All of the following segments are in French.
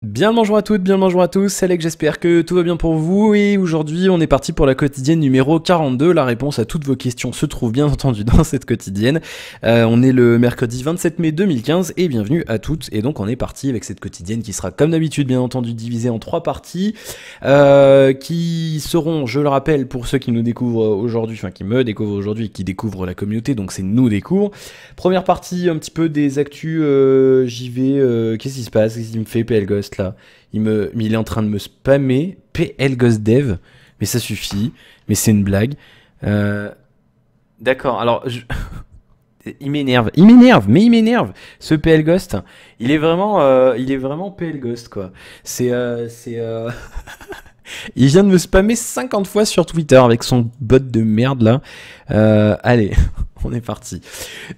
Bien le bonjour à toutes, bien le bonjour à tous, c'est Alex, j'espère que tout va bien pour vous et aujourd'hui on est parti pour la quotidienne numéro 42. La réponse à toutes vos questions se trouve bien entendu dans cette quotidienne. On est le mercredi 27 mai 2015 et bienvenue à toutes. Et donc on est parti avec cette quotidienne qui sera comme d'habitude bien entendu divisée en 3 parties qui seront, je le rappelle pour ceux qui nous découvrent aujourd'hui, enfin qui me découvrent aujourd'hui et qui découvrent la communauté, donc c'est nous découvre. Première partie un petit peu des actus, j'y vais, qu'est-ce qui se passe, qu'est-ce qu'il me fait PL Ghost là, il est en train de me spammer PL Ghost Dev, mais ça suffit, mais c'est une blague. D'accord, alors il m'énerve, ce PL Ghost, il est vraiment PL Ghost quoi. Il vient de me spammer 50 fois sur Twitter avec son bot de merde là. Allez, on est parti.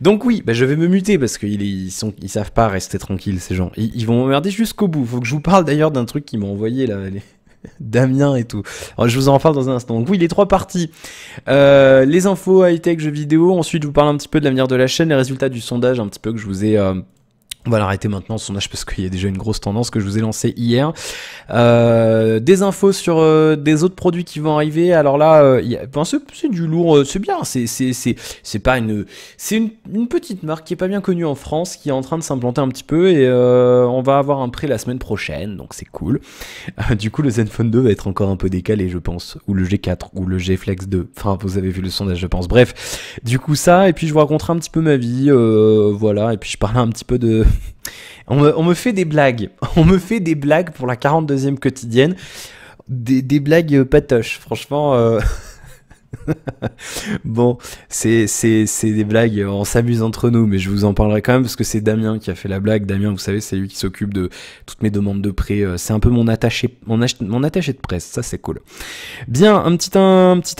Donc oui, je vais me muter parce qu'ils savent pas rester tranquilles ces gens. Ils vont m'emmerder jusqu'au bout. Faut que je vous parle d'ailleurs d'un truc qu'ils m'ont envoyé là, Damien et tout. Alors, je vous en parle dans un instant. Donc oui, les 3 parties. Les infos high-tech, jeux vidéo. Ensuite, je vous parle un petit peu de l'avenir de la chaîne, les résultats du sondage un petit peu que je vous ai... On va l'arrêter maintenant, ce sondage, parce qu'il y a déjà une grosse tendance que je vous ai lancée hier. Des infos sur des autres produits qui vont arriver. Alors là, c'est du lourd, c'est bien. C'est pas une, c'est une petite marque qui est pas bien connue en France, qui est en train de s'implanter un petit peu et on va avoir un prêt la semaine prochaine, donc c'est cool. Du coup, le Zenfone 2 va être encore un peu décalé, je pense, ou le G4 ou le G Flex 2. Enfin, vous avez vu le sondage, je pense. Bref, du coup ça, et puis je vous raconterai un petit peu ma vie, voilà, et puis je parlerai un petit peu de on me fait des blagues. On me fait des blagues pour la 42e quotidienne. Des blagues patoches. Franchement, bon, c'est des blagues, on s'amuse entre nous, mais je vous en parlerai quand même parce que c'est Damien qui a fait la blague. Damien, vous savez, c'est lui qui s'occupe de toutes mes demandes de prêt. C'est un peu mon attaché de presse, ça c'est cool. Bien, une petite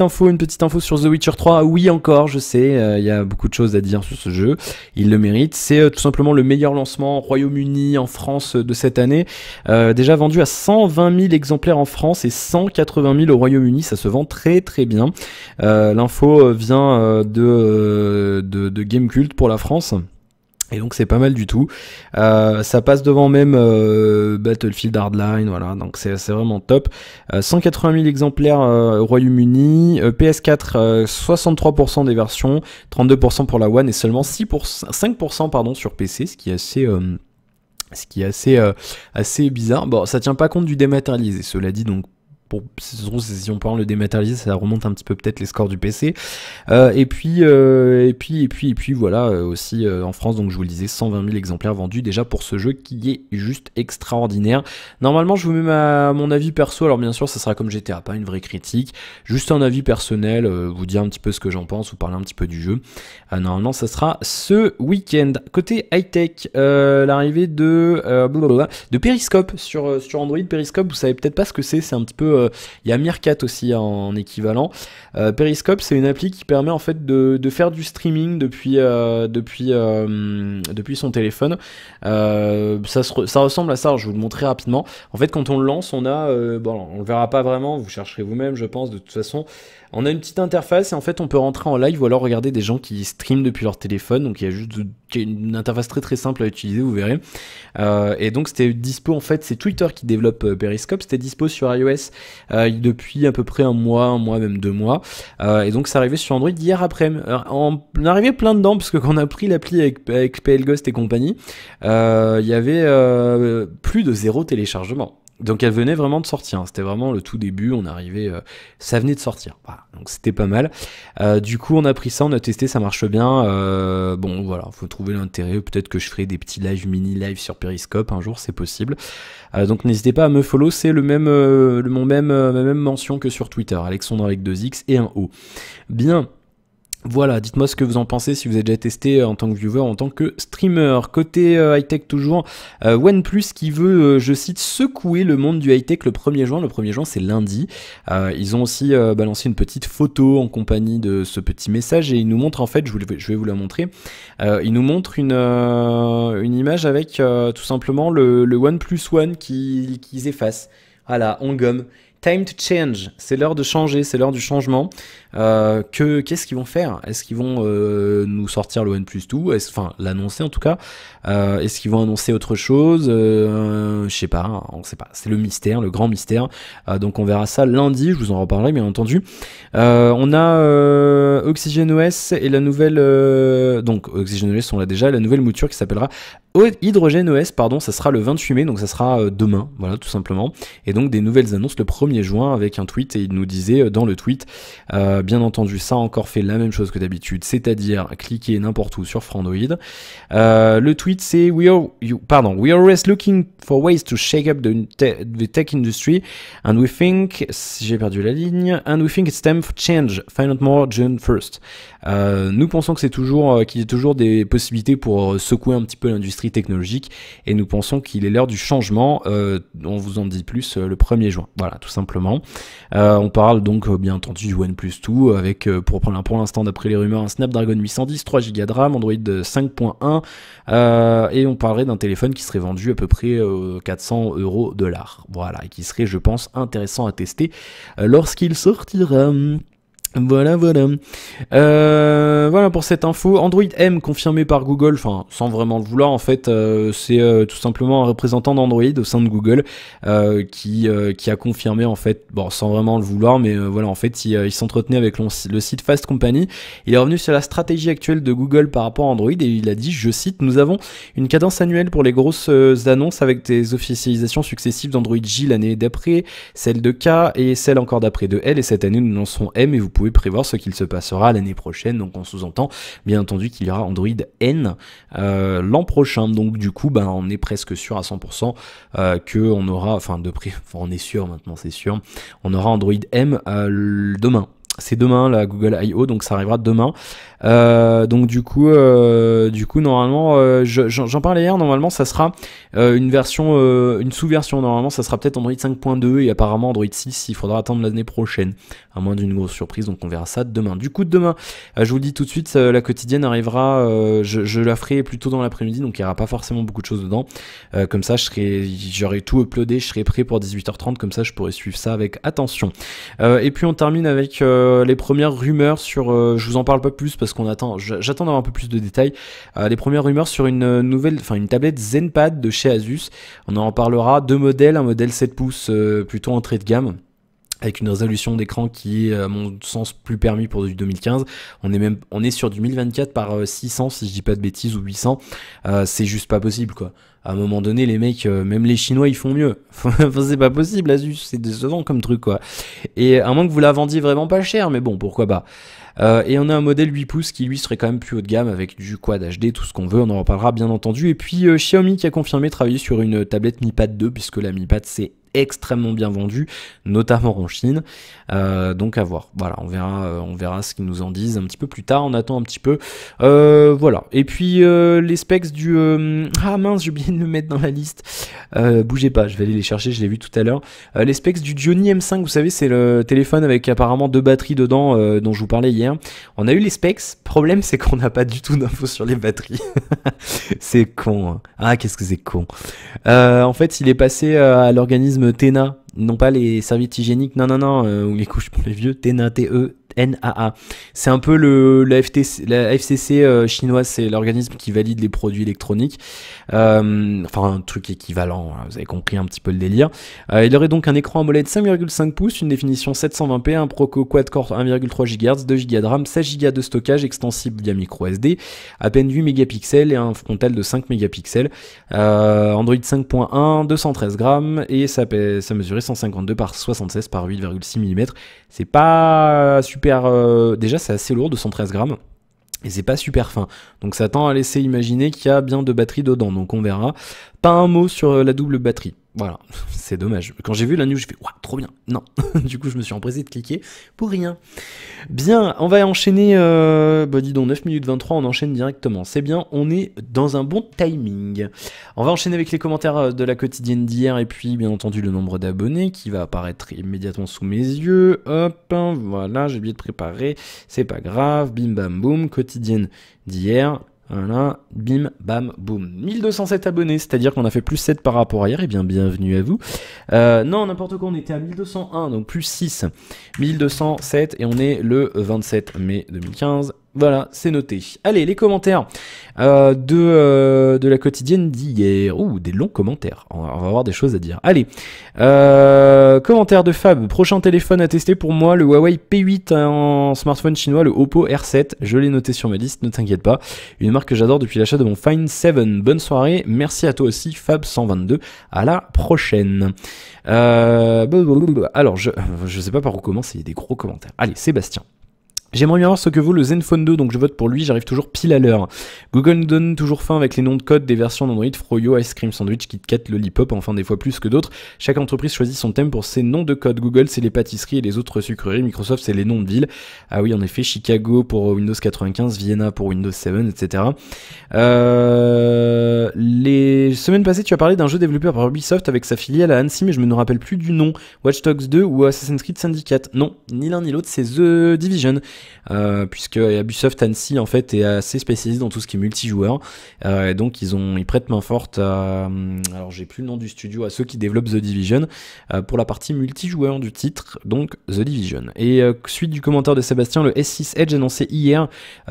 info sur The Witcher 3. Oui, encore, je sais, il y a beaucoup de choses à dire sur ce jeu. Il le mérite. C'est tout simplement le meilleur lancement au Royaume-Uni, en France de cette année. Déjà vendu à 120 000 exemplaires en France et 180 000 au Royaume-Uni. Ça se vend très très bien. L'info vient de Gamecult pour la France. Et donc c'est pas mal du tout. Ça passe devant même Battlefield Hardline, voilà, donc c'est vraiment top. 180 000 exemplaires au Royaume-Uni, PS4 63% des versions, 32% pour la One et seulement 5% pardon sur PC, ce qui est assez bizarre. Bon, ça tient pas compte du dématérialisé, cela dit, donc si on peut le dématérialiser, ça remonte un petit peu peut-être les scores du PC. Et puis voilà, aussi en France, donc je vous le disais, 120 000 exemplaires vendus déjà pour ce jeu qui est juste extraordinaire. Normalement, je vous mets mon avis perso, alors bien sûr, ça sera comme GTA, pas une vraie critique, juste un avis personnel, vous dire un petit peu ce que j'en pense, vous parler un petit peu du jeu. Normalement, ça sera ce week-end. Côté high-tech, l'arrivée de Periscope sur Android. Periscope, vous savez peut-être pas ce que c'est un petit peu... Il y a Meerkat aussi en équivalent. Periscope, c'est une appli qui permet en fait de faire du streaming depuis son téléphone. Ça ressemble à ça, alors je vais vous le montrer rapidement. En fait, quand on le lance, on le verra pas vraiment, vous chercherez vous-même, je pense, de toute façon. On a une petite interface et en fait on peut rentrer en live ou alors regarder des gens qui streament depuis leur téléphone. Donc il y a juste une interface très très simple à utiliser, vous verrez. Et donc c'était dispo, en fait c'est Twitter qui développe Periscope, c'était dispo sur iOS depuis à peu près un mois, même 2 mois. Et donc c'est arrivé sur Android hier après. On est arrivé plein dedans parce que quand on a pris l'appli avec PL Ghost et compagnie, il y avait plus de 0 téléchargement. Donc elle venait vraiment de sortir, c'était vraiment le tout début, on arrivait, ça venait de sortir, voilà, donc c'était pas mal. Du coup on a pris ça, on a testé, ça marche bien, bon voilà, faut trouver l'intérêt, peut-être que je ferai des petits mini live sur Periscope un jour, c'est possible. Donc n'hésitez pas à me follow, c'est ma même mention que sur Twitter, Alexandre avec 2X et un O. Bien. Voilà, dites-moi ce que vous en pensez, si vous avez déjà testé en tant que viewer, en tant que streamer. Côté high-tech toujours, OnePlus qui veut, je cite, secouer le monde du high-tech le 1er juin. Le 1er juin, c'est lundi. Ils ont aussi balancé une petite photo en compagnie de ce petit message et ils nous montrent, en fait, je vais vous la montrer, ils nous montrent une image avec tout simplement le OnePlus One qu'ils effacent. Voilà, en gomme, Time to change, c'est l'heure de changer, c'est l'heure du changement. Qu'est-ce qu'ils vont faire? Est-ce qu'ils vont nous sortir le OnePlus 2? Enfin, l'annoncer en tout cas. Est-ce qu'ils vont annoncer autre chose? Je sais pas, on sait pas. C'est le mystère, le grand mystère. Donc on verra ça lundi, je vous en reparlerai bien entendu. On a OxygenOS et la nouvelle... donc OxygenOS on l'a déjà, la nouvelle mouture qui s'appellera HydrogenOS, pardon, ça sera le 28 mai, donc ça sera demain, voilà tout simplement. Et donc des nouvelles annonces le 1er juin avec un tweet, et il nous disait dans le tweet, bien entendu ça a encore fait la même chose que d'habitude, c'est-à-dire cliquer n'importe où sur Frandroid. Le tweet c'est we are always looking for ways to shake up the tech industry and we think, j'ai perdu la ligne, and we think it's time for change, find out more June 1st. Nous pensons que c'est toujours qu'il y a toujours des possibilités pour secouer un petit peu l'industrie technologique, et nous pensons qu'il est l'heure du changement. On vous en dit plus le 1er juin, voilà tout simplement. On parle donc bien entendu du OnePlus 2 avec pour l'instant d'après les rumeurs un Snapdragon 810, 3 Go de RAM, Android 5.1 et on parlerait d'un téléphone qui serait vendu à peu près 400 €, voilà, et qui serait je pense intéressant à tester lorsqu'il sortira. Voilà pour cette info. Android M confirmé par Google, enfin sans vraiment le vouloir en fait, c'est tout simplement un représentant d'Android au sein de Google qui a confirmé en fait, bon sans vraiment le vouloir, mais voilà en fait il s'entretenait avec le site Fast Company. Il est revenu sur la stratégie actuelle de Google par rapport à Android et il a dit, je cite, nous avons une cadence annuelle pour les grosses annonces avec des officialisations successives d'Android J l'année d'après, celle de K et celle encore d'après de L, et cette année nous lançons M et vous pouvez prévoir ce qu'il se passera l'année prochaine. Donc on sous-entend bien entendu qu'il y aura Android N l'an prochain. Donc du coup on est presque sûr à 100% que on aura, enfin on est sûr maintenant, c'est sûr, on aura Android M demain. C'est demain la Google I.O., donc ça arrivera demain. Donc du coup normalement, j'en parlais hier, normalement ça sera une sous-version, normalement ça sera peut-être Android 5.2 et apparemment Android 6, il faudra attendre l'année prochaine, à moins d'une grosse surprise, donc on verra ça demain. Du coup demain, je vous le dis tout de suite, la quotidienne arrivera, je la ferai plutôt dans l'après-midi, donc il n'y aura pas forcément beaucoup de choses dedans. Comme ça j'aurai tout uploadé, je serai prêt pour 18h30, comme ça je pourrai suivre ça avec attention. Et puis on termine avec les premières rumeurs sur, je vous en parle pas plus parce qu'on j'attends d'avoir un peu plus de détails. Les premières rumeurs sur une tablette ZenPad de chez Asus. On en parlera, deux modèles, un modèle 7 pouces plutôt entrée de gamme, avec une résolution d'écran qui est à mon sens plus permis pour du 2015. On est sur du 1024 par 600 si je dis pas de bêtises, ou 800. C'est juste pas possible quoi. À un moment donné les mecs, même les Chinois ils font mieux. Enfin c'est pas possible Asus, c'est décevant comme truc quoi. Et à moins que vous la vendiez vraiment pas cher, mais bon pourquoi pas. Et on a un modèle 8 pouces qui lui serait quand même plus haut de gamme avec du quad HD, tout ce qu'on veut, on en reparlera bien entendu. Et puis Xiaomi qui a confirmé travailler sur une tablette Mi Pad 2, puisque la Mi Pad c'est extrêmement bien vendu, notamment en Chine. Donc à voir. Voilà, on verra ce qu'ils nous en disent un petit peu plus tard. On attend un petit peu. Voilà. Et puis les specs du ah mince, j'ai oublié de le mettre dans la liste. Bougez pas, je vais aller les chercher. Je l'ai vu tout à l'heure. Les specs du Gionee M5, vous savez, c'est le téléphone avec apparemment 2 batteries dedans, dont je vous parlais hier. On a eu les specs. Problème, c'est qu'on n'a pas du tout d'infos sur les batteries. C'est con. Hein. Ah, qu'est-ce que c'est con. En fait, il est passé à l'organisme TENA, non pas les serviettes hygiéniques, non, ou les couches pour les vieux, TENA, TENAA. C'est un peu la FCC chinoise, c'est l'organisme qui valide les produits électroniques. Enfin, un truc équivalent, vous avez compris un petit peu le délire. Il aurait donc un écran AMOLED 5,5 pouces, une définition 720p, un Proco quad-core 1,3 GHz, 2 Go de RAM, 16 Go de stockage extensible via micro SD, à peine 8 mégapixels et un frontal de 5 mégapixels. Android 5.1, 213 grammes et ça mesurait 152 par 76 par 8,6 mm. C'est pas super, déjà c'est assez lourd, 213 grammes. Et c'est pas super fin, donc ça tend à laisser imaginer qu'il y a bien de batterie dedans, donc on verra. Pas un mot sur la double batterie, voilà, c'est dommage. Quand j'ai vu la news, j'ai fait « Ouah, trop bien !» Non, du coup je me suis empressé de cliquer pour rien. Bien, on va enchaîner, dis donc 9 minutes 23, on enchaîne directement. C'est bien, on est dans un bon timing. On va enchaîner avec les commentaires de la quotidienne d'hier, et puis bien entendu le nombre d'abonnés qui va apparaître immédiatement sous mes yeux. Hop, voilà, j'ai oublié de préparer, c'est pas grave, bim bam boum, quotidienne d'hier. Voilà, bim, bam, boum. 1207 abonnés, c'est-à-dire qu'on a fait plus 7 par rapport à hier. Eh bien, bienvenue à vous. Non, n'importe quoi, on était à 1201, donc plus 6. 1207 et on est le 27 mai 2015. Voilà, c'est noté. Allez, les commentaires de la quotidienne d'hier. Ouh, des longs commentaires. On va avoir des choses à dire. Allez, commentaire de Fab. Prochain téléphone à tester pour moi, le Huawei P8 en smartphone chinois, le Oppo R7. Je l'ai noté sur ma liste, ne t'inquiète pas. Une marque que j'adore depuis l'achat de mon Find 7. Bonne soirée. Merci à toi aussi, Fab122. À la prochaine. Alors, je sais pas par où commencer, il y a des gros commentaires. Allez, Sébastien. J'aimerais bien voir ce que vaut le Zenfone 2, donc je vote pour lui, j'arrive toujours pile à l'heure. Google nous donne toujours faim avec les noms de code des versions d'Android, Froyo, Ice Cream Sandwich, KitKat, Lollipop, enfin des fois plus que d'autres. Chaque entreprise choisit son thème pour ses noms de code. Google, c'est les pâtisseries et les autres sucreries. Microsoft, c'est les noms de villes. Ah oui, en effet, Chicago pour Windows 95, Vienna pour Windows 7, etc. Les semaines passées, tu as parlé d'un jeu développé par Ubisoft avec sa filiale à Annecy, mais je me rappelle plus du nom. Watch Dogs 2 ou Assassin's Creed Syndicate. Non, ni l'un ni l'autre, c'est The Division. Puisque Ubisoft Annecy en fait est assez spécialisé dans tout ce qui est multijoueur, donc ils prêtent main forte à, alors j'ai plus le nom du studio, à ceux qui développent The Division pour la partie multijoueur du titre, donc The Division. Et suite du commentaire de Sébastien, le S6 Edge annoncé hier,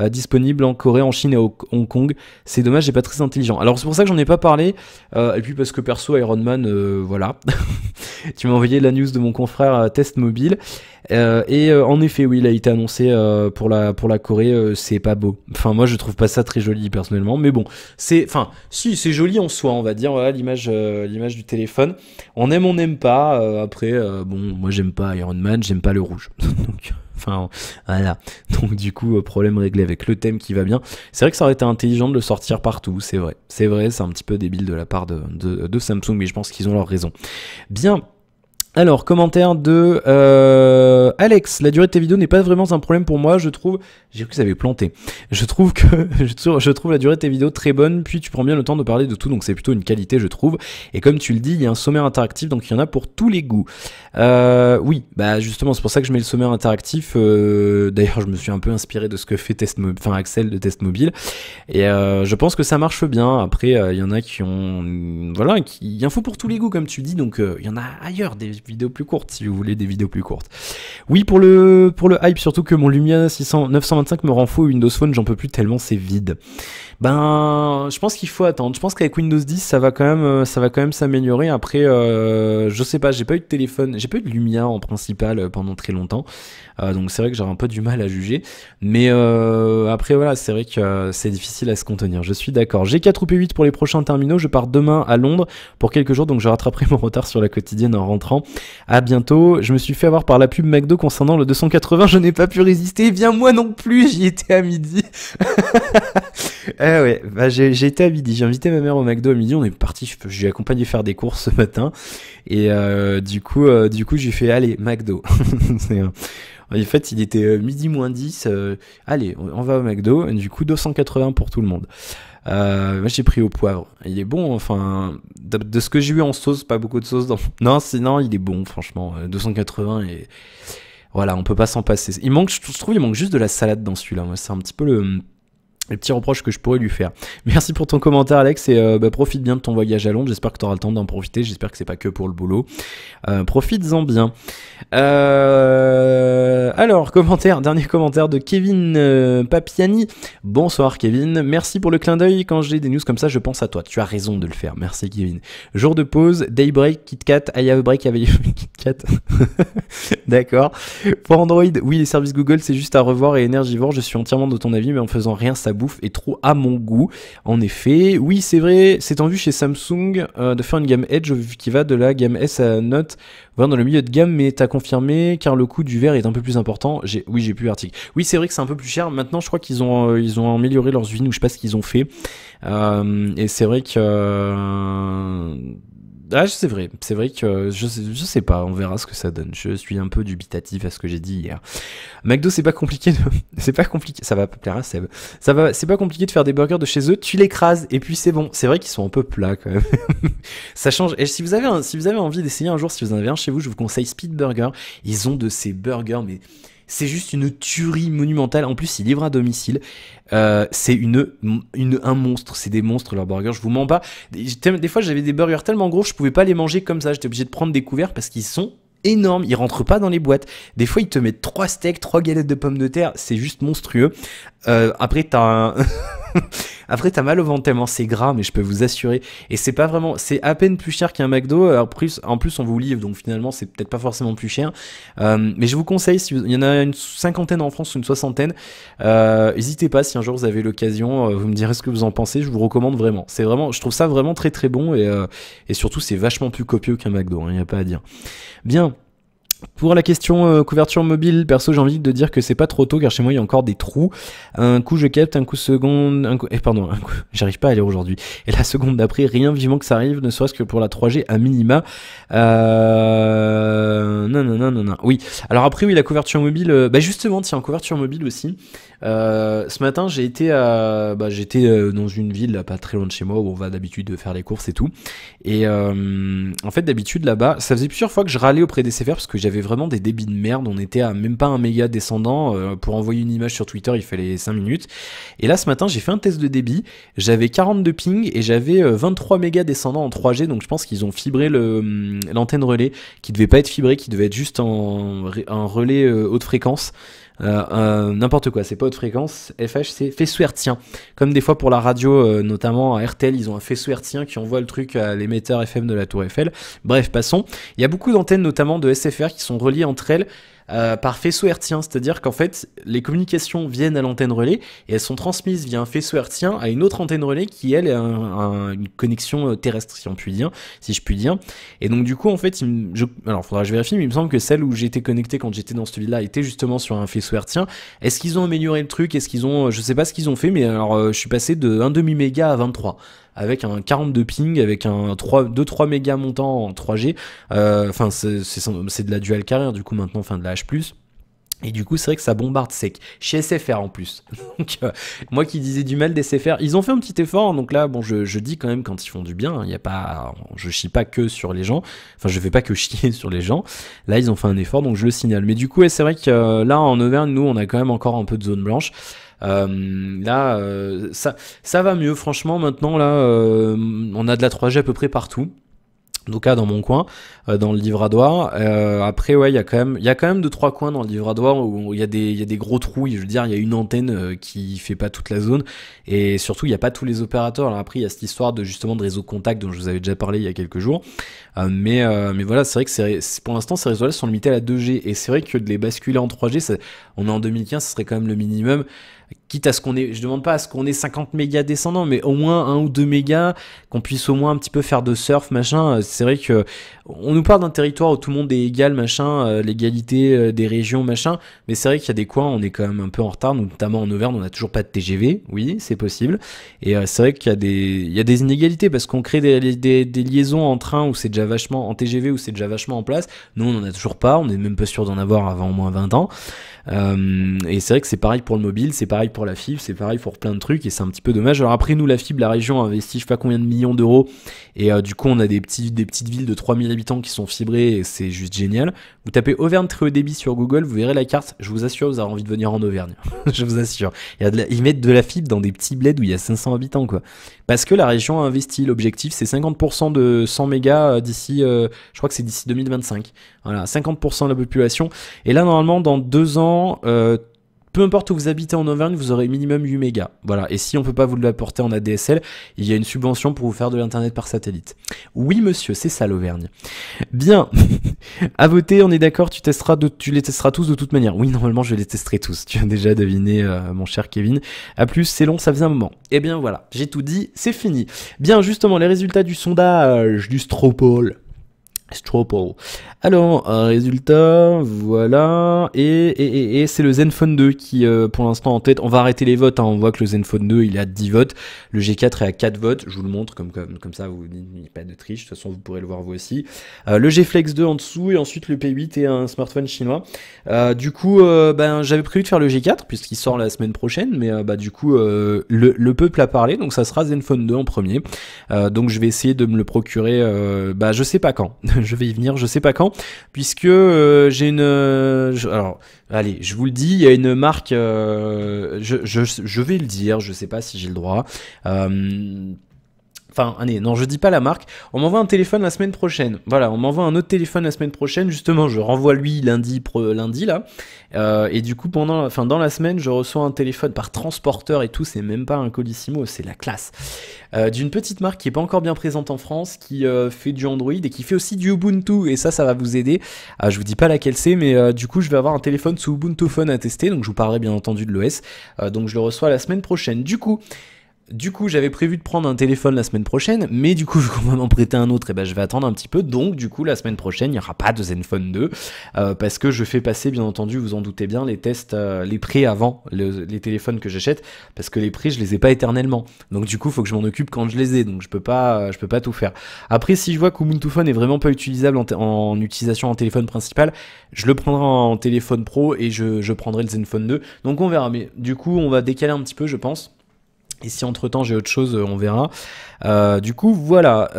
disponible en Corée, en Chine et au Hong Kong. C'est dommage, j'ai pas très intelligent. Alors c'est pour ça que j'en ai pas parlé, et puis parce que perso Iron Man, voilà. Tu m'as envoyé la news de mon confrère Test Mobile. En effet, oui, il a été annoncé pour la Corée, c'est pas beau. Enfin, moi, je trouve pas ça très joli personnellement, mais bon, si, c'est joli en soi, on va dire. Voilà, l'image du téléphone. On aime, on n'aime pas. Après, bon, moi, j'aime pas Iron Man, j'aime pas le rouge. Donc, enfin, voilà. Donc, du coup, problème réglé avec le thème qui va bien. C'est vrai que ça aurait été intelligent de le sortir partout. C'est vrai, c'est un petit peu débile de la part de Samsung, mais je pense qu'ils ont leur raison. Bien. Alors, commentaire de Alex, la durée de tes vidéos n'est pas vraiment un problème pour moi, je trouve, j'ai cru que ça avait planté, je trouve la durée de tes vidéos très bonne, puis tu prends bien le temps de parler de tout, donc c'est plutôt une qualité je trouve, et comme tu le dis, il y a un sommaire interactif, donc il y en a pour tous les goûts. Oui, bah justement, c'est pour ça que je mets le sommaire interactif, d'ailleurs je me suis un peu inspiré de ce que fait Axel de Test Mobile, et je pense que ça marche bien. Après, il y en a qui ont, voilà, il y en faut pour tous les goûts comme tu dis, donc il y en a ailleurs des vidéos plus courtes si vous voulez des vidéos plus courtes. Oui, pour le hype, surtout que mon Lumia 925 me rend fou, Windows Phone j'en peux plus tellement c'est vide. Ben, je pense qu'il faut attendre. Je pense qu'avec Windows 10 ça va quand même s'améliorer. Après, je sais pas, j'ai pas eu de téléphone, j'ai pas eu de Lumia en principal pendant très longtemps, donc c'est vrai que j'aurais un peu du mal à juger. Mais après voilà, c'est vrai que c'est difficile à se contenir. Je suis d'accord. G4 ou P8 pour les prochains terminaux. Je pars demain à Londres pour quelques jours, donc je rattraperai mon retard sur la quotidienne en rentrant. À bientôt. Je me suis fait avoir par la pub McDo concernant le 280. Je n'ai pas pu résister. Eh bien moi non plus. J'y étais à midi. Ouais, bah j'ai été à midi, j'ai invité ma mère au McDo à midi, on est parti, je lui ai accompagné faire des courses ce matin, et du coup j'ai fait, allez, McDo. En fait, il était midi moins 10, allez, on va au McDo, et du coup 280 pour tout le monde. Moi j'ai pris au poivre, il est bon, enfin, de ce que j'ai eu en sauce, pas beaucoup de sauce dans... Non, il est bon, franchement, 280 et... Voilà, on peut pas s'en passer. Je trouve il manque juste de la salade dans celui-là, moi c'est un petit peu le petit reproche que je pourrais lui faire. Merci pour ton commentaire Alex, et profite bien de ton voyage à Londres, j'espère que tu auras le temps d'en profiter, j'espère que c'est pas que pour le boulot. Profites-en bien. Alors, dernier commentaire de Kevin Papiani. Bonsoir Kevin, merci pour le clin d'œil, quand j'ai des news comme ça je pense à toi, tu as raison de le faire, merci Kevin. Jour de pause, Daybreak, KitKat, I have a break avec KitKat. D'accord. Pour Android, oui les services Google c'est juste à revoir, et énergivore, je suis entièrement de ton avis, mais en faisant rien ça bouffe est trop à mon goût. En effet, oui c'est vrai, c'est tendu chez Samsung de faire une gamme Edge qui va de la gamme S à Note, voire dans le milieu de gamme, mais t'as confirmé car le coût du verre est un peu plus important. J'ai plus l'article. Oui c'est vrai que c'est un peu plus cher, maintenant je crois qu'ils ont amélioré leurs usines, ou je sais pas ce qu'ils ont fait, et c'est vrai que... c'est vrai que je sais pas, on verra ce que ça donne. Je suis un peu dubitatif à ce que j'ai dit hier. McDo, c'est pas compliqué, ça va pas plaire à Seb. C'est pas compliqué de faire des burgers de chez eux, tu l'écrases et puis c'est bon. C'est vrai qu'ils sont un peu plats quand même. Ça change. Et si vous avez envie d'essayer un jour, si vous en avez un chez vous, je vous conseille Speed Burger. Ils ont de ces burgers, mais c'est juste une tuerie monumentale. En plus, ils livrent à domicile. C'est un monstre. C'est des monstres, leurs burgers. Je vous mens pas. Des fois, j'avais des burgers tellement gros, je pouvais pas les manger comme ça. J'étais obligé de prendre des couverts parce qu'ils sont énormes. Ils rentrent pas dans les boîtes. Des fois, ils te mettent 3 steaks, 3 galettes de pommes de terre. C'est juste monstrueux. Après, Après, t'as mal au ventre tellement c'est gras, mais je peux vous assurer. Et c'est pas vraiment, c'est à peine plus cher qu'un McDo. En plus, on vous livre, donc finalement, c'est peut-être pas forcément plus cher. Mais je vous conseille, il y en a une cinquantaine en France, une soixantaine. N'hésitez pas, si un jour vous avez l'occasion, vous me direz ce que vous en pensez. Je vous recommande vraiment. C'est vraiment, je trouve ça vraiment très très bon et surtout, c'est vachement plus copieux qu'un McDo. Il n'y a pas à dire. Bien. Pour la question couverture mobile, perso j'ai envie de dire que c'est pas trop tôt car chez moi il y a encore des trous. Un coup je capte, un coup seconde, j'arrive pas à lire aujourd'hui. Et la seconde d'après, rien, vivement que ça arrive, ne serait-ce que pour la 3G à minima. Non. Oui, alors après oui, la couverture mobile, justement tiens, couverture mobile aussi. Ce matin j'étais dans une ville là, pas très loin de chez moi où on va d'habitude faire les courses et tout. Et en fait d'habitude là-bas, ça faisait plusieurs fois que je râlais auprès des SFR parce que j'avais vraiment des débits de merde. On était à même pas 1 méga descendant. Pour envoyer une image sur Twitter, il fallait 5 minutes. Et là, ce matin, j'ai fait un test de débit. J'avais 42 ping et j'avais 23 mégas descendant en 3G. Donc, je pense qu'ils ont fibré l'antenne relais qui devait pas être fibrée, qui devait être juste un relais haute fréquence. N'importe quoi, c'est pas haute fréquence. FH, c'est faisceau hertzien. Comme des fois pour la radio, notamment à RTL, ils ont un faisceau hertzien qui envoie le truc à l'émetteur FM de la Tour Eiffel. Bref, passons. Il y a beaucoup d'antennes, notamment de SFR, qui sont reliées entre elles par faisceau hertzien, c'est-à-dire qu'en fait les communications viennent à l'antenne relais et elles sont transmises via un faisceau hertzien à une autre antenne relais qui elle est une connexion terrestre si je puis dire. Et donc du coup en fait alors faudra que je vérifie, mais il me semble que celle où j'étais connecté quand j'étais dans cette ville-là était justement sur un faisceau hertzien. Est-ce qu'ils ont amélioré le truc? Est-ce qu'ils ont, je sais pas ce qu'ils ont fait, mais alors je suis passé de 1,5 méga à 23. Avec un 42 ping, avec un 2-3 mégas montant en 3G. Enfin, c'est de la dual carrière, du coup, maintenant, enfin de la H+. Et du coup, c'est vrai que ça bombarde sec. Chez SFR en plus. Donc, moi qui disais du mal des SFR, ils ont fait un petit effort. Donc là, bon, je dis quand même quand ils font du bien. Il y a pas, je chie pas que sur les gens. Enfin, je fais pas que chier sur les gens. Là, ils ont fait un effort, donc je le signale. Mais du coup, ouais, c'est vrai que là, en Auvergne, nous, on a quand même encore un peu de zone blanche. Là, ça va mieux. Franchement, maintenant, là, on a de la 3G à peu près partout. Donc là dans mon coin, dans le Livradois. Après ouais, il y a quand même 2-3 coins dans le Livradois où il y a des gros trous. Je veux dire, il y a une antenne qui fait pas toute la zone et surtout il y a pas tous les opérateurs. Alors après il y a cette histoire de justement de réseau contact dont je vous avais déjà parlé il y a quelques jours. Mais voilà, c'est vrai que pour l'instant ces réseaux-là sont limités à la 2G et c'est vrai que de les basculer en 3G, on est en 2015, ce serait quand même le minimum. Quitte à ce qu'on ait, je demande pas à ce qu'on ait 50 mégas descendants, mais au moins 1 ou 2 mégas, qu'on puisse au moins un petit peu faire de surf, machin. C'est vrai que on nous parle d'un territoire où tout le monde est égal, machin, l'égalité des régions, machin. Mais c'est vrai qu'il y a des coins, on est quand même un peu en retard, notamment en Auvergne, on n'a toujours pas de TGV. Oui, c'est possible. Et c'est vrai qu'il y a des inégalités parce qu'on crée des liaisons en train où c'est déjà vachement, en TGV où c'est déjà vachement en place. Nous, on en a toujours pas, on est même pas sûr d'en avoir avant au moins 20 ans. Et c'est vrai que c'est pareil pour le mobile, c'est pareil pour la fibre, c'est pareil pour plein de trucs et c'est un petit peu dommage. Alors après nous la fibre, la région a investi je sais pas combien de millions d'euros et du coup on a des petites villes de 3000 habitants qui sont fibrées et c'est juste génial. Vous tapez Auvergne très haut débit sur Google, vous verrez la carte, je vous assure vous aurez envie de venir en Auvergne. Je vous assure. Ils mettent de la fibre dans des petits bleds où il y a 500 habitants quoi. Parce que la région a investi, l'objectif c'est 50% de 100 mégas d'ici, je crois que c'est d'ici 2025. Voilà, 50% de la population. Et là normalement dans 2 ans, peu importe où vous habitez en Auvergne, vous aurez minimum 8 mégas. Voilà. Et si on peut pas vous l'apporter en ADSL, il y a une subvention pour vous faire de l'internet par satellite. Oui, monsieur, c'est ça l'Auvergne. Bien. À voter, on est d'accord, tu les testeras tous de toute manière. Oui, normalement, je les testerai tous. Tu as déjà deviné, mon cher Kevin. À plus, c'est long, ça faisait un moment. Eh bien, voilà. J'ai tout dit, c'est fini. Bien, justement, les résultats du sondage du Stropole. Alors, résultat, voilà, et c'est le Zenfone 2 qui, pour l'instant, en tête. On va arrêter les votes, hein. On voit que le Zenfone 2, il est à 10 votes, le G4 est à 4 votes, je vous le montre, comme ça, vous n'avez pas de triche, de toute façon, vous pourrez le voir vous aussi. Le G-Flex 2 en dessous, et ensuite le P8 et un smartphone chinois. Du coup, j'avais prévu de faire le G4, puisqu'il sort la semaine prochaine, mais du coup, le peuple a parlé, donc ça sera Zenfone 2 en premier. Donc je vais essayer de me le procurer, je sais pas quand. Je vais y venir, je sais pas quand. maintenant, puisque j'ai une... alors, allez, je vous le dis, il y a une marque, je vais le dire, je sais pas si j'ai le droit. Enfin, allez, non, je dis pas la marque. On m'envoie un téléphone la semaine prochaine. Voilà, on m'envoie un autre téléphone la semaine prochaine. Justement, je renvoie lui lundi là. Et du coup, dans la semaine, je reçois un téléphone par transporteur et tout. C'est même pas un Colissimo, c'est la classe. D'une petite marque qui est pas encore bien présente en France, qui fait du Android et qui fait aussi du Ubuntu. Et ça va vous aider. Je vous dis pas laquelle c'est, mais du coup, je vais avoir un téléphone sous Ubuntu Phone à tester. Donc, je vous parlerai bien entendu de l'OS. Donc, je le reçois la semaine prochaine. Du coup, j'avais prévu de prendre un téléphone la semaine prochaine, mais du coup, vu qu'on va m'en prêter un autre, et ben je vais attendre un petit peu. Donc, du coup, la semaine prochaine, il n'y aura pas de Zenfone 2, parce que je fais passer, bien entendu, vous en doutez bien, les tests, les prix avant les téléphones que j'achète, parce que les prix, je les ai pas éternellement. Donc, du coup, il faut que je m'en occupe quand je les ai. Donc, je peux pas tout faire. Après, si je vois qu'Ubuntu Phone est vraiment pas utilisable en utilisation en téléphone principal, je le prendrai en téléphone pro et je prendrai le Zenfone 2. Donc, on verra. Mais du coup, on va décaler un petit peu, je pense. Et si entre temps j'ai autre chose, on verra. Du coup, voilà.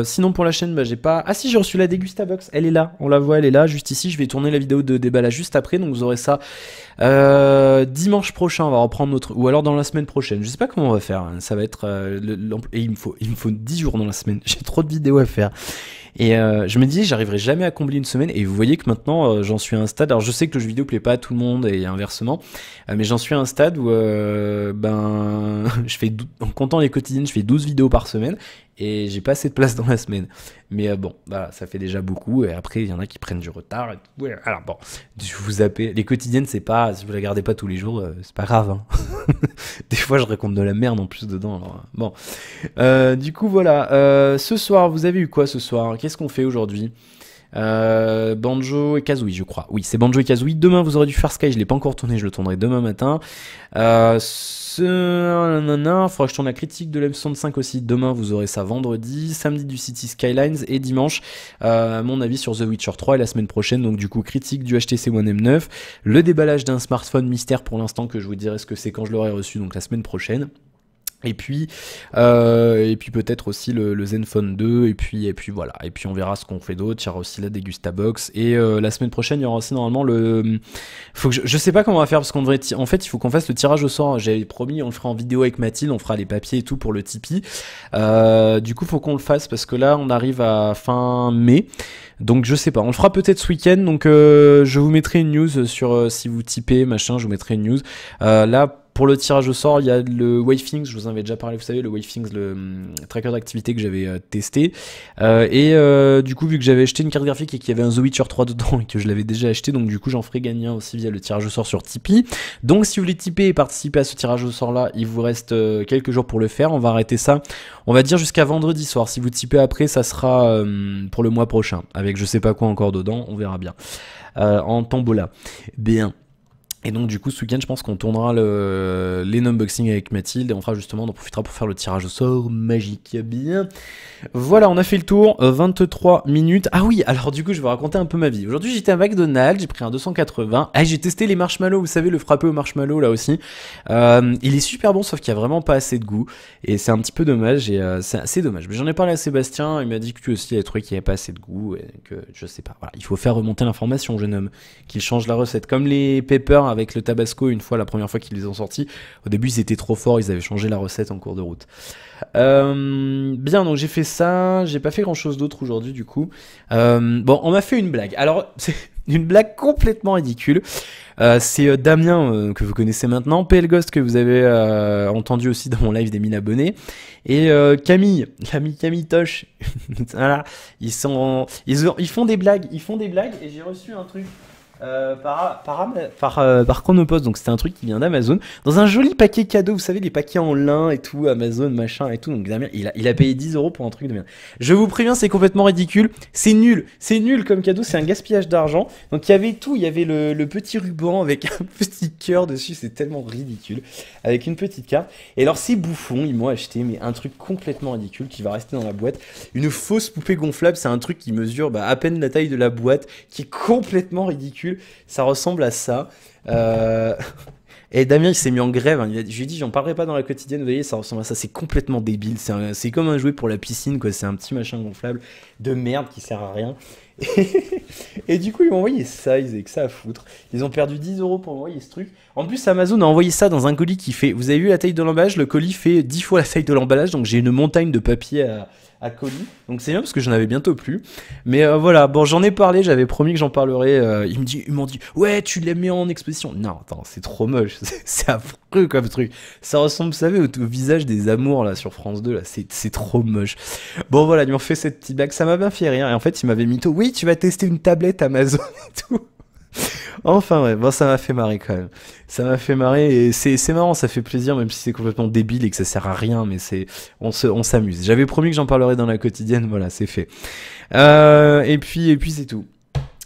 Sinon pour la chaîne, bah, j'ai pas... Ah si, j'ai reçu la Degustabox. Elle est là. On la voit, elle est là, juste ici. Je vais tourner la vidéo de déballage juste après. Donc vous aurez ça dimanche prochain. On va reprendre notre... Ou alors dans la semaine prochaine. Je sais pas comment on va faire. Ça va être... Et il me faut 10 jours dans la semaine. J'ai trop de vidéos à faire. Et je me disais, j'arriverai jamais à combler une semaine. Et vous voyez que maintenant, j'en suis à un stade. Alors, je sais que le jeu vidéo plaît pas à tout le monde et inversement. Mais j'en suis à un stade où, je fais, en comptant les quotidiennes, je fais 12 vidéos par semaine. Et j'ai pas assez de place dans la semaine. Mais bon, voilà, ça fait déjà beaucoup. Et après, il y en a qui prennent du retard. Et tout. Alors bon, je vous zappez. Les quotidiennes, c'est pas... Si vous la gardez pas tous les jours, c'est pas grave. Hein. Des fois, je raconte de la merde en plus dedans. Alors, bon. Du coup, voilà. Ce soir, vous avez eu quoi ce soir? Qu'est-ce qu'on fait aujourd'hui? Banjo et Kazooie, je crois. Oui, c'est Banjo et Kazooie. Demain, vous aurez du Far Sky. Je l'ai pas encore tourné, je le tournerai demain matin. Faudra que je tourne la critique de l'M65 aussi. Demain, vous aurez ça vendredi. Samedi, du City Skylines. Et dimanche, mon avis sur The Witcher 3. Et la semaine prochaine, donc du coup, critique du HTC One M9. Le déballage d'un smartphone mystère pour l'instant, que je vous dirai ce que c'est quand je l'aurai reçu, donc la semaine prochaine. Et puis peut-être aussi le Zenfone 2 et puis voilà, et puis on verra ce qu'on fait d'autre. Il y aura aussi la Degustabox et la semaine prochaine il y aura aussi normalement faut que je sais pas comment on va faire parce qu'on devrait en fait il faut qu'on fasse le tirage au sort. J'avais promis, on le fera en vidéo avec Mathilde, on fera les papiers et tout pour le Tipeee. Du coup faut qu'on le fasse parce que là on arrive à fin mai. Donc je sais pas, on le fera peut-être ce week-end. Donc je vous mettrai une news sur si vous typez machin, je vous mettrai une news. Là pour le tirage au sort, il y a le Wavethings, je vous en avais déjà parlé, vous savez, le Wavethings, le tracker d'activité que j'avais testé. Du coup, vu que j'avais acheté une carte graphique et qu'il y avait un The Witcher 3 dedans et que je l'avais déjà acheté, donc du coup, j'en ferai gagner un aussi via le tirage au sort sur Tipeee. Donc, si vous voulez tiper et participer à ce tirage au sort-là, il vous reste quelques jours pour le faire. On va arrêter ça, on va dire jusqu'à vendredi soir. Si vous tipez après, ça sera pour le mois prochain, avec je sais pas quoi encore dedans, on verra bien. En tombola. Bien. Et donc du coup ce week-end je pense qu'on tournera les unboxings avec Mathilde et on fera justement, on en profitera pour faire le tirage au sort magique. Bien. Voilà, on a fait le tour, 23 minutes. Ah oui, alors du coup je vais raconter un peu ma vie. Aujourd'hui j'étais à McDonald's, j'ai pris un 280. Ah, j'ai testé les marshmallows, vous savez le frappé au marshmallow là aussi. Il est super bon sauf qu'il y a vraiment pas assez de goût. Et c'est un petit peu dommage, et c'est assez dommage. Mais j'en ai parlé à Sébastien, il m'a dit que lui aussi il a trouvé qu'il n'y avait pas assez de goût. Et que je sais pas, voilà, il faut faire remonter l'information jeune homme, qu'il change la recette. Comme les peppers avec le tabasco, une fois, la première fois qu'ils les ont sortis, au début ils étaient trop forts, ils avaient changé la recette en cours de route. Bien, donc j'ai fait ça, j'ai pas fait grand chose d'autre aujourd'hui du coup. Bon, on m'a fait une blague, alors c'est une blague complètement ridicule. C'est Damien que vous connaissez maintenant, PL Ghost que vous avez entendu aussi dans mon live des 1000 abonnés, et Camille Toche. Voilà, ils font des blagues, et j'ai reçu un truc par Chronopost, donc c'était un truc qui vient d'Amazon dans un joli paquet cadeau, vous savez les paquets en lin et tout, Amazon machin et tout. Donc Damien il a payé 10 € pour un truc de merde. Je vous préviens, c'est complètement ridicule, c'est nul comme cadeau, c'est un gaspillage d'argent. Donc il y avait tout, il y avait le petit ruban avec un petit cœur dessus, c'est tellement ridicule, avec une petite carte. Et alors ces bouffons, ils m'ont acheté mais un truc complètement ridicule qui va rester dans la boîte, une fausse poupée gonflable. C'est un truc qui mesure à peine la taille de la boîte, qui est complètement ridicule. Ça ressemble à ça. Et Damien, il s'est mis en grève. Hein. Je lui ai dit, j'en parlerai pas dans la quotidienne. Vous voyez, ça ressemble à ça. C'est complètement débile. C'est comme un jouet pour la piscine, quoi. C'est un petit machin gonflable de merde qui sert à rien. Et du coup, ils m'ont envoyé ça. Ils avaient que ça à foutre. Ils ont perdu 10 euros pour m'envoyer ce truc. En plus, Amazon a envoyé ça dans un colis qui fait. Vous avez vu la taille de l'emballage? Le colis fait 10 fois la taille de l'emballage. Donc j'ai une montagne de papier à colis. Donc c'est bien parce que j'en avais bientôt plus. Mais voilà, bon, j'en ai parlé, j'avais promis que j'en parlerais. Ils m'ont dit, ouais, tu les mets en exposition. Non, attends, c'est trop moche. C'est affreux comme truc. Ça ressemble, vous savez, au visage des amours là sur France 2. Là, c'est trop moche. Bon, voilà, ils m'ont fait cette petite blague. Ça m'a bien fait rire. Et en fait, ils m'avaient mytho. Oui, tu vas tester une tablette Amazon et tout. Enfin ouais, bon ça m'a fait marrer quand même. Ça m'a fait marrer et c'est marrant, ça fait plaisir même si c'est complètement débile et que ça sert à rien, mais on s'amuse. J'avais promis que j'en parlerais dans la quotidienne, voilà, c'est fait. Et puis c'est tout.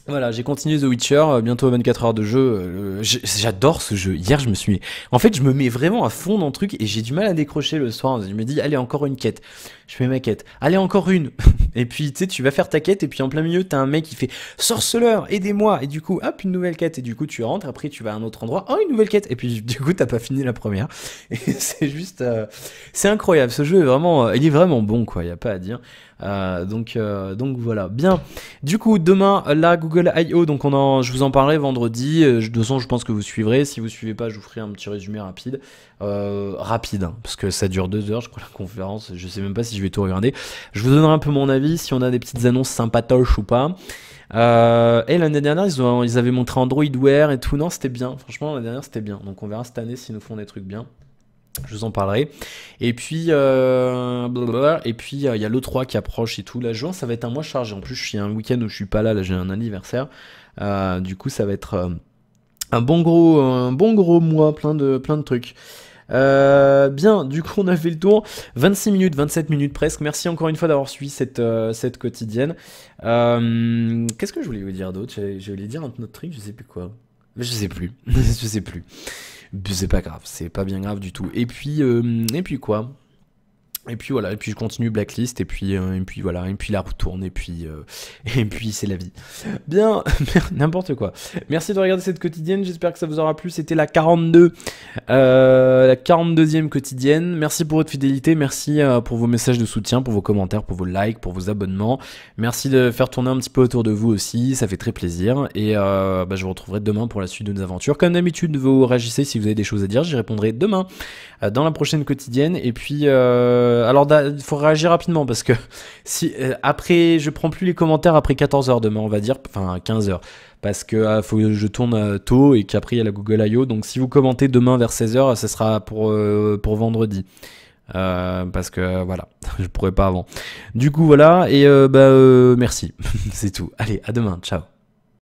Voilà, j'ai continué The Witcher, bientôt 24 heures de jeu. J'adore ce jeu. Hier, je me suis mis. En fait, je me mets vraiment à fond dans le truc et j'ai du mal à décrocher le soir. Je me dis, allez, encore une quête. Je fais ma quête. Allez, encore une. Et puis, tu sais, tu vas faire ta quête et puis en plein milieu, t'as un mec qui fait sorceleur, aidez-moi. Et du coup, hop, une nouvelle quête. Et du coup, tu rentres. Après, tu vas à un autre endroit. Oh, une nouvelle quête. Et puis, du coup, t'as pas fini la première. Et c'est juste. C'est incroyable. Ce jeu est vraiment. Il est vraiment bon, quoi. Y a pas à dire. Donc voilà. Bien. Du coup, demain, la Google I.O. Donc, je vous en parlerai vendredi. De toute façon, je pense que vous suivrez. Si vous suivez pas, je vous ferai un petit résumé rapide. Rapide, hein, parce que ça dure 2 heures, je crois, la conférence. Je sais même pas si je vais tout regarder. Je vous donnerai un peu mon avis, si on a des petites annonces sympatoches ou pas. Et l'année dernière, ils avaient montré Android Wear et tout. Non, c'était bien. Franchement, l'année dernière, c'était bien. Donc, on verra cette année s'ils nous font des trucs bien. Je vous en parlerai. Et puis, il y a l'E3 qui approche et tout. Là, juin, ça va être un mois chargé. En plus, je suis un week-end où je suis pas là. Là, j'ai un anniversaire. Du coup, ça va être un bon gros mois, plein de trucs. Bien, du coup on a fait le tour, 26 minutes, 27 minutes presque. Merci encore une fois d'avoir suivi cette quotidienne. Qu'est-ce que je voulais vous dire d'autre? Je voulais dire un autre truc, je sais plus quoi. Je sais plus, je sais plus. C'est pas grave, c'est pas bien grave du tout. Et puis quoi? Et puis voilà, et puis je continue Blacklist, et puis voilà, et puis la roue tourne, et puis c'est la vie. Bien, n'importe quoi. Merci de regarder cette quotidienne, j'espère que ça vous aura plu. C'était la 42, la 42e quotidienne. Merci pour votre fidélité, merci pour vos messages de soutien, pour vos commentaires, pour vos likes, pour vos abonnements. Merci de faire tourner un petit peu autour de vous aussi, ça fait très plaisir. Et je vous retrouverai demain pour la suite de nos aventures. Comme d'habitude, vous réagissez si vous avez des choses à dire, j'y répondrai demain dans la prochaine quotidienne. Et puis alors il faut réagir rapidement parce que si après je prends plus les commentaires après 14h demain, on va dire, enfin 15h, parce que faut que je tourne tôt et qu'après il y a la Google I.O. Donc si vous commentez demain vers 16h, ce sera pour vendredi. Parce que voilà, je pourrais pas avant. Du coup voilà, et merci. C'est tout. Allez, à demain, ciao.